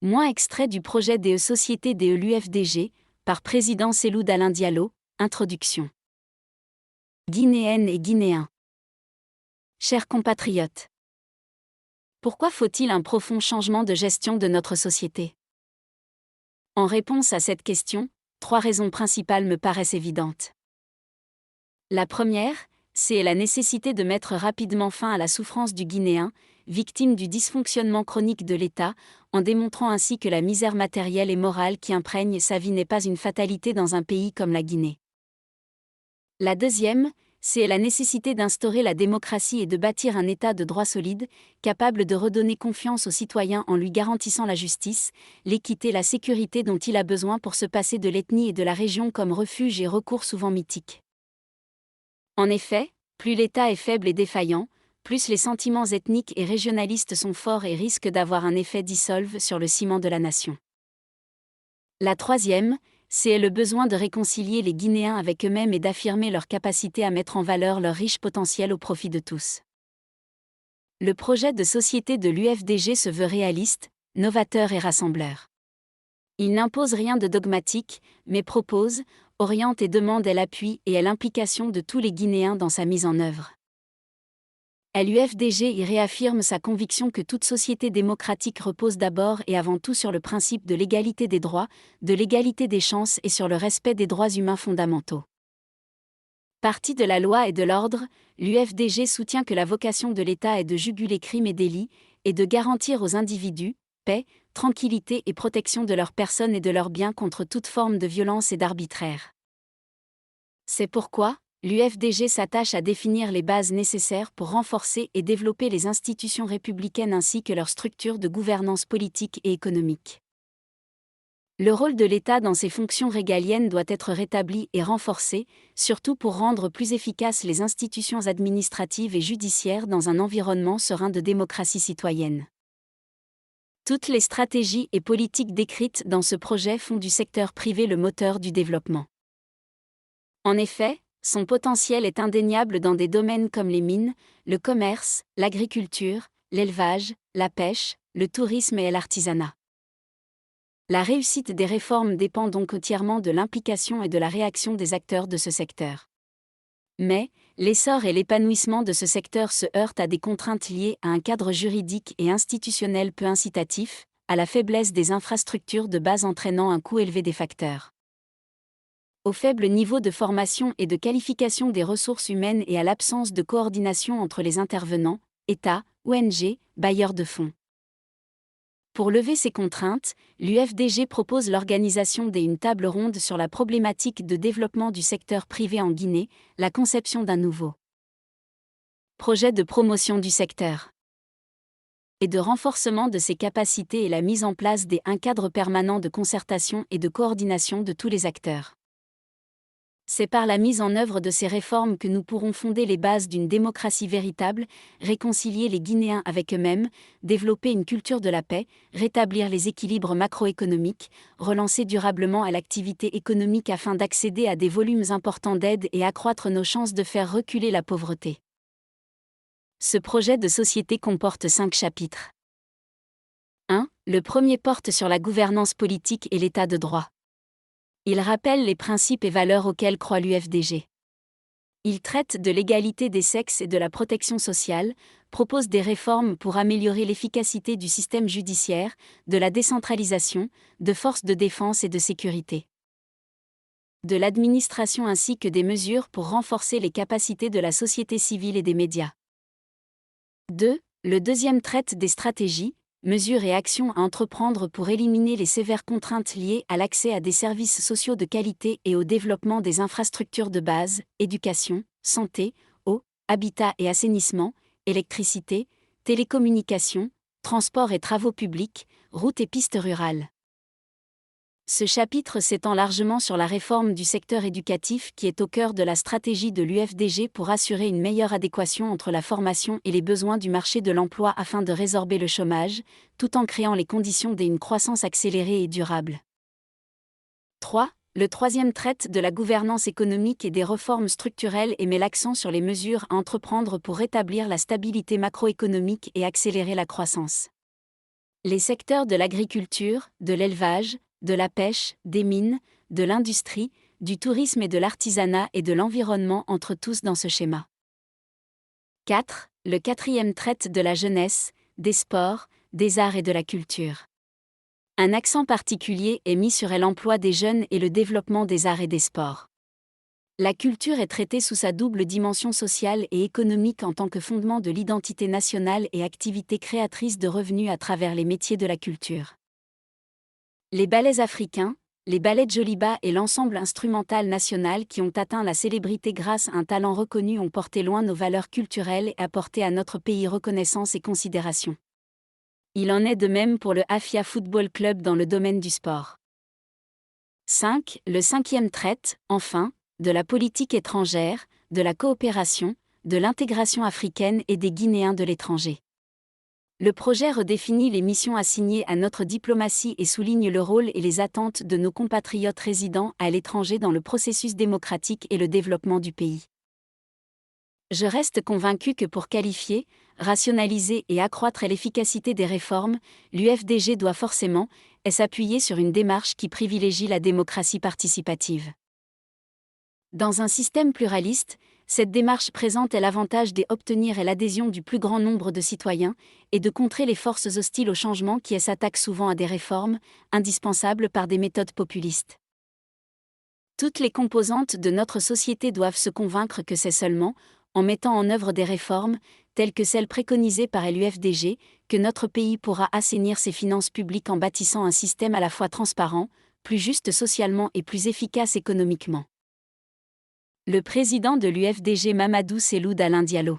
Moins extrait du projet des sociétés de l'UFDG, par président Cellou Dalein Diallo, introduction. Guinéennes et Guinéens. Chers compatriotes. Pourquoi faut-il un profond changement de gestion de notre société? En réponse à cette question, 3 raisons principales me paraissent évidentes. La première, c'est la nécessité de mettre rapidement fin à la souffrance du Guinéen, victime du dysfonctionnement chronique de l'État, en démontrant ainsi que la misère matérielle et morale qui imprègne sa vie n'est pas une fatalité dans un pays comme la Guinée. La deuxième, c'est la nécessité d'instaurer la démocratie et de bâtir un État de droit solide, capable de redonner confiance aux citoyens en lui garantissant la justice, l'équité et la sécurité dont il a besoin pour se passer de l'ethnie et de la région comme refuge et recours souvent mythiques. En effet, plus l'État est faible et défaillant, plus les sentiments ethniques et régionalistes sont forts et risquent d'avoir un effet dissolve sur le ciment de la nation. La troisième, c'est le besoin de réconcilier les Guinéens avec eux-mêmes et d'affirmer leur capacité à mettre en valeur leur riche potentiel au profit de tous. Le projet de société de l'UFDG se veut réaliste, novateur et rassembleur. Il n'impose rien de dogmatique, mais propose, oriente et demande l'appui et l'implication de tous les Guinéens dans sa mise en œuvre. L'UFDG y réaffirme sa conviction que toute société démocratique repose d'abord et avant tout sur le principe de l'égalité des droits, de l'égalité des chances et sur le respect des droits humains fondamentaux. Parti de la loi et de l'ordre, l'UFDG soutient que la vocation de l'État est de juguler crimes et délits, et de garantir aux individus paix, tranquillité et protection de leurs personnes et de leurs biens contre toute forme de violence et d'arbitraire. C'est pourquoi l'UFDG s'attache à définir les bases nécessaires pour renforcer et développer les institutions républicaines ainsi que leurs structures de gouvernance politique et économique. Le rôle de l'État dans ses fonctions régaliennes doit être rétabli et renforcé, surtout pour rendre plus efficaces les institutions administratives et judiciaires dans un environnement serein de démocratie citoyenne. Toutes les stratégies et politiques décrites dans ce projet font du secteur privé le moteur du développement. En effet, son potentiel est indéniable dans des domaines comme les mines, le commerce, l'agriculture, l'élevage, la pêche, le tourisme et l'artisanat. La réussite des réformes dépend donc entièrement de l'implication et de la réaction des acteurs de ce secteur. Mais, l'essor et l'épanouissement de ce secteur se heurtent à des contraintes liées à un cadre juridique et institutionnel peu incitatif, à la faiblesse des infrastructures de base entraînant un coût élevé des facteurs, au faible niveau de formation et de qualification des ressources humaines et à l'absence de coordination entre les intervenants, État, ONG, bailleurs de fonds. Pour lever ces contraintes, l'UFDG propose l'organisation d'une table ronde sur la problématique de développement du secteur privé en Guinée, la conception d'un nouveau projet de promotion du secteur et de renforcement de ses capacités et la mise en place d'un cadre permanent de concertation et de coordination de tous les acteurs. C'est par la mise en œuvre de ces réformes que nous pourrons fonder les bases d'une démocratie véritable, réconcilier les Guinéens avec eux-mêmes, développer une culture de la paix, rétablir les équilibres macroéconomiques, relancer durablement l'activité économique afin d'accéder à des volumes importants d'aide et accroître nos chances de faire reculer la pauvreté. Ce projet de société comporte 5 chapitres. 1. Le premier porte sur la gouvernance politique et l'état de droit. Il rappelle les principes et valeurs auxquels croit l'UFDG. Il traite de l'égalité des sexes et de la protection sociale, propose des réformes pour améliorer l'efficacité du système judiciaire, de la décentralisation, de forces de défense et de sécurité, de l'administration ainsi que des mesures pour renforcer les capacités de la société civile et des médias. 2. Le deuxième traite des stratégies, mesures et actions à entreprendre pour éliminer les sévères contraintes liées à l'accès à des services sociaux de qualité et au développement des infrastructures de base, éducation, santé, eau, habitat et assainissement, électricité, télécommunications, transports et travaux publics, routes et pistes rurales. Ce chapitre s'étend largement sur la réforme du secteur éducatif qui est au cœur de la stratégie de l'UFDG pour assurer une meilleure adéquation entre la formation et les besoins du marché de l'emploi afin de résorber le chômage, tout en créant les conditions d'une croissance accélérée et durable. 3. Le troisième traite de la gouvernance économique et des réformes structurelles et met l'accent sur les mesures à entreprendre pour rétablir la stabilité macroéconomique et accélérer la croissance. Les secteurs de l'agriculture, de l'élevage, de la pêche, des mines, de l'industrie, du tourisme et de l'artisanat et de l'environnement entrent tous dans ce schéma. 4. Le quatrième traite de la jeunesse, des sports, des arts et de la culture. Un accent particulier est mis sur l'emploi des jeunes et le développement des arts et des sports. La culture est traitée sous sa double dimension sociale et économique en tant que fondement de l'identité nationale et activité créatrice de revenus à travers les métiers de la culture. Les ballets africains, les ballets Djoliba et l'ensemble instrumental national qui ont atteint la célébrité grâce à un talent reconnu ont porté loin nos valeurs culturelles et apporté à notre pays reconnaissance et considération. Il en est de même pour le Afia Football Club dans le domaine du sport. 5. Le cinquième traite, enfin, de la politique étrangère, de la coopération, de l'intégration africaine et des Guinéens de l'étranger. Le projet redéfinit les missions assignées à notre diplomatie et souligne le rôle et les attentes de nos compatriotes résidant à l'étranger dans le processus démocratique et le développement du pays. Je reste convaincu que pour qualifier, rationaliser et accroître l'efficacité des réformes, l'UFDG doit forcément s'appuyer sur une démarche qui privilégie la démocratie participative. Dans un système pluraliste, cette démarche présente l'avantage d'obtenir l'adhésion du plus grand nombre de citoyens et de contrer les forces hostiles au changement qui s'attaquent souvent à des réformes, indispensables par des méthodes populistes. Toutes les composantes de notre société doivent se convaincre que c'est seulement en mettant en œuvre des réformes, telles que celles préconisées par l'UFDG, que notre pays pourra assainir ses finances publiques en bâtissant un système à la fois transparent, plus juste socialement et plus efficace économiquement. Le président de l'UFDG Mamadou Selloud Alain Diallo.